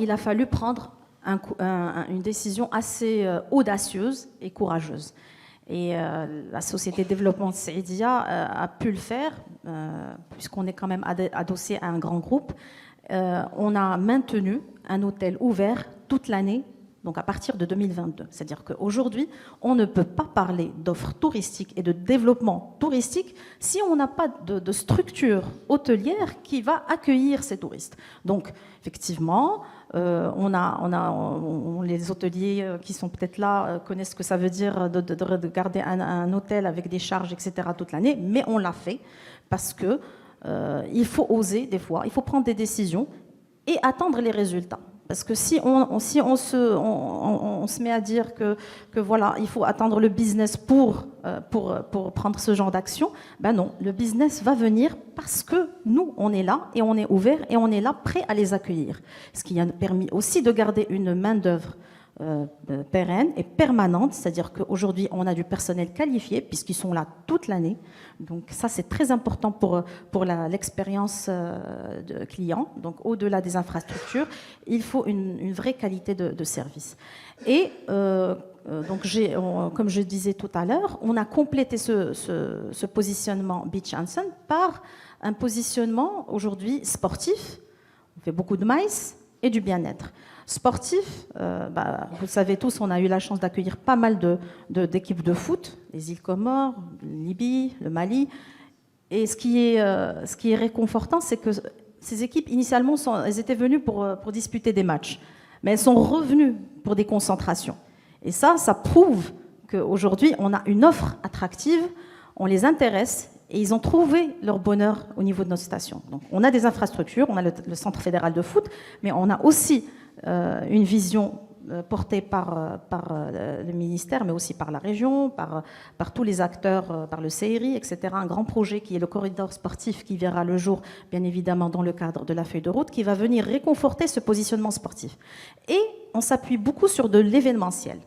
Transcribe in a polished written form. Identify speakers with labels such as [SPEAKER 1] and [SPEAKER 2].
[SPEAKER 1] il a fallu prendre une décision assez audacieuse et courageuse. Et la Société de développement de Saïdia a pu le faire, puisqu'on est quand même adossé à un grand groupe. On a maintenu un hôtel ouvert toute l'année, donc à partir de 2022. C'est-à-dire qu'aujourd'hui, on ne peut pas parler d'offres touristiques et de développement touristique si on n'a pas de structure hôtelière qui va accueillir ces touristes. Donc, effectivement, les hôteliers qui sont peut-être là connaissent ce que ça veut dire de garder un hôtel avec des charges, etc. toute l'année, mais on l'a fait parce que il faut oser des fois, il faut prendre des décisions et attendre les résultats. Parce que si on se met à dire que voilà, il faut attendre le business pour prendre ce genre d'action, ben non, le business va venir parce que nous, on est là et on est ouvert et on est là prêt à les accueillir. Ce qui a permis aussi de garder une main-d'œuvre pérenne et permanente, c'est-à-dire qu'aujourd'hui on a du personnel qualifié puisqu'ils sont là toute l'année, donc ça c'est très important pour l'expérience de client. Donc au-delà des infrastructures, il faut une vraie qualité de service. Et donc comme je disais tout à l'heure, on a complété ce positionnement Beach Hansen par un positionnement aujourd'hui sportif. On fait beaucoup de maïs et du bien-être. Sportif, vous le savez tous, on a eu la chance d'accueillir pas mal d'équipes de foot, les îles Comores, Libye, le Mali. Et ce qui est réconfortant, c'est que ces équipes, initialement, elles étaient venues pour disputer des matchs. Mais elles sont revenues pour des concentrations. Et ça prouve qu'aujourd'hui, on a une offre attractive, on les intéresse, et ils ont trouvé leur bonheur au niveau de notre station. Donc, on a des infrastructures, on a le Centre fédéral de foot, mais on a aussi une vision portée par le ministère, mais aussi par la région, par tous les acteurs, par le CRI, etc. Un grand projet qui est le corridor sportif qui verra le jour, bien évidemment, dans le cadre de la feuille de route, qui va venir réconforter ce positionnement sportif. Et on s'appuie beaucoup sur de l'événementiel.